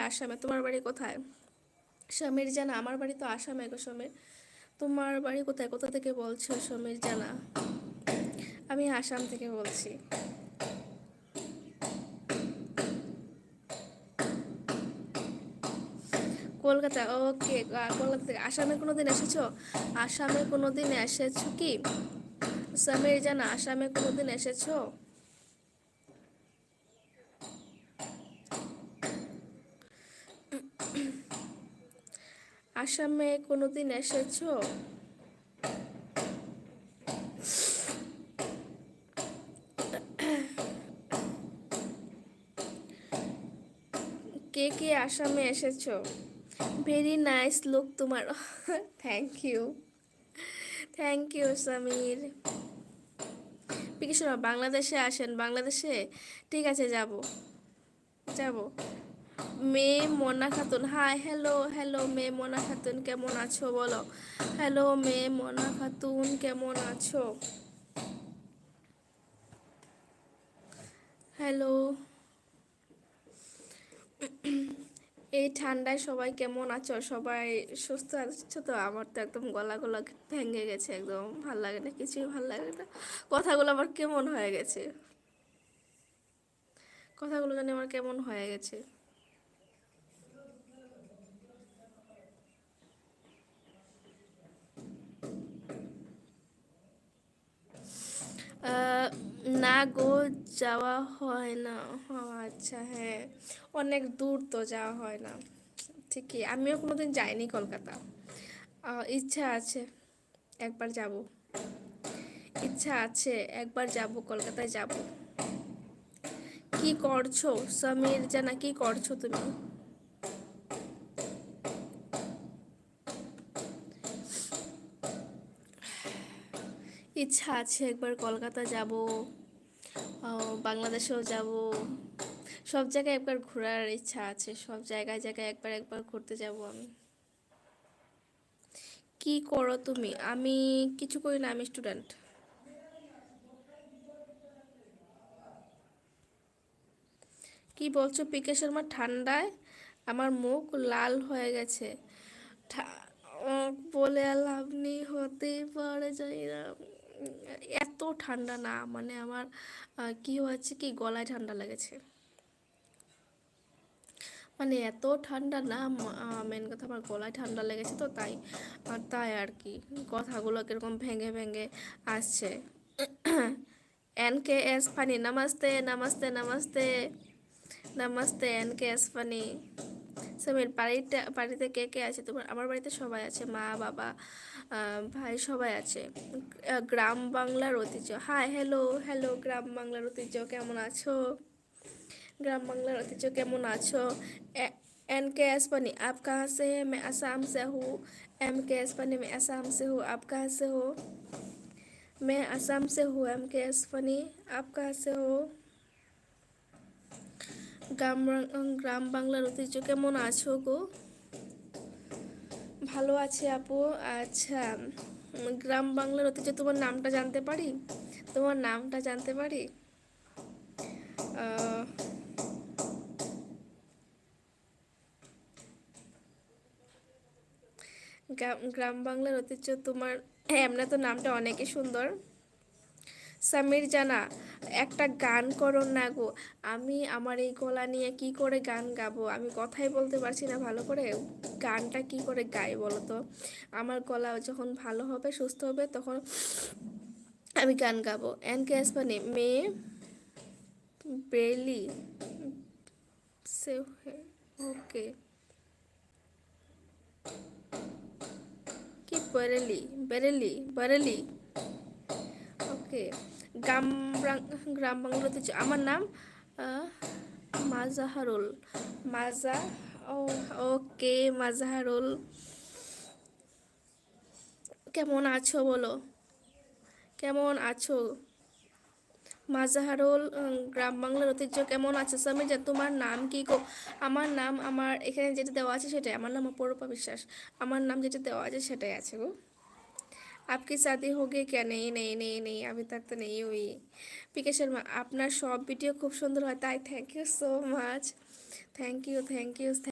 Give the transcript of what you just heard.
আসামে। তোমার বাড়ি কোথায়? সমীর জানা, আমার বাড়ি তো আসামে গো সমীর। তোমার বাড়ি কোথায়, কোথা থেকে বলছো সমীর জানা? আমি আসাম থেকে বলছি। কলকাতা, ওকে। কলকাতা থেকে আসামে কোনোদিন এসেছো? আসামে কোনোদিন এসেছো কি সমীর জানা? আসামে কোনোদিন এসেছো? আসামে কোনোদিন এসেছো? কে কে আসামে এসেছো? ভেরি নাইস লুক তোমার। Thank you, thank you Samir. PK বাংলাদেশে আসেন, বাংলাদেশে। ঠিক আছে, যাব, যাব। মেয়ে Mona Khatun, hi, hello hello মেয়ে মোনা খাতুন, কেমন আছো বলো? হ্যালো মেয়ে মোনা খাতুন, কেমন আছো? হ্যালো। এই ঠান্ডায় সবাই কেমন আছো? সবাই সুস্থ আছো তো? আমার তো একদম গলা গলা ভেঙে গেছে, একদম ভাল লাগে না, কিছুই ভাল লাগে না। কথাগুলো আমার কেমন হয়ে গেছে, কথাগুলো জানি আমার কেমন হয়ে গেছে। আহ, না গো, যাওয়া হয় না। ও আচ্ছা, হ্যাঁ, অনেক দূর তো, যাওয়া হয় না। ঠিকই, আমিও কোনোদিন যাইনি কলকাতা। ইচ্ছা আছে একবার যাব, ইচ্ছা আছে একবার যাব, কলকাতায় যাব। কি করছো সমীর জানা, কি করছো তুমি? ইচ্ছা আছে একবার কলকাতা যাব, বাংলাদেশেও যাব। সব জায়গায় একবার ঘোরার ইচ্ছা আছে, সব জায়গায় জায়গায় একবার একবার ঘুরতে যাব আমি। কি করো তুমি? আমি কিছু করি না, আমি স্টুডেন্ট। কি বলছো পিকে শর্মা? ঠান্ডায় আমার মুখ লাল হয়ে গেছে। ঠা- বলে আর লাভ নেই, হতেই পারে, জানি না। এত ঠান্ডা না, মানে আমার কি হয়েছে কি, গলায় ঠান্ডা লেগেছে। মানে এত ঠান্ডা না, মেন কথা আমার গলায় ঠান্ডা লেগেছে তো, তাই। আর তাই আর কি, কথাগুলো কিরকম ভেঙে ভেঙে আসছে। N K S funny, namaste namaste namaste. Namaste N K S funny. Samir, বাড়িতে কে কে আছে তোমার? আমার বাড়িতে সবাই আছে, মা বাবা, ভাই, সবাই আছে। গ্রাম বাংলার ঐতিহ্য, হাই, হ্যালো হ্যালো গ্রাম বাংলার ঐতিহ্য, কেমন আছো? ग्राम बांग्ला रतीजो केमन आछो? एन के एस पनी, आप कहाँ से है? मैं असम से हूँ। एम के एस पनी, मैं असम से हूँ, आप कहाँ से हो? मैं असम से हूँ। एम के एस पनी, आप कहाँ से हो? গ্রাম গ্রাম বাংলার ঐতিহ্য, কেমন আছো গো? ভালো আছে আপু। আচ্ছা, গ্রাম বাংলার ঐতিহ্য, তোমার নামটা জানতে পারি? তোমার নামটা জানতে পারি? আহ, গ্রাম বাংলার ঐতিহ্য তোমার, এমনি তো নামটা অনেকই সুন্দর। সামির জানা, একটা গান করো না গো। আমি আমার এই গলা নিয়ে কি করে গান গাবো? আমি কথাই বলতে পারছি না ভালো করে, গানটা কি করে গাই বলো তো? আমার গলা যখন ভালো হবে, সুস্থ হবে, তখন আমি গান গাবো। এন কে আসবানি মেয়ে বেলি সে, ওকে। কি বেরেলি? বেরেলি, বেরেলি, ওকে। গ্রাম গ্রাম বাংলাতে আমার নাম আহ, মাজাহারুল। মাজা, ও, ওকে, মাজাহারুল। কেমন আছো বলো? কেমন আছো মাজাহারুল? গ্রাম বাংলার ঐতিহ্য, কেমন আছো সামির জান? তোমার নাম কি গো? আমার নাম, আমার এখানে যেটা দেওয়া আছে সেটাই আমার নাম, অপরূপা বিশ্বাস। আমার নাম যেটা দেওয়া আছে সেটাই আছে গো। आपकी शादी हो गई क्या? नहीं नहीं नहीं नहीं, अभी तक तो नहीं हुई। পিকে শর্মা, আপনার সব ভিডিও খুব সুন্দর হয়, তাই thank you so much. Thank you, thank you.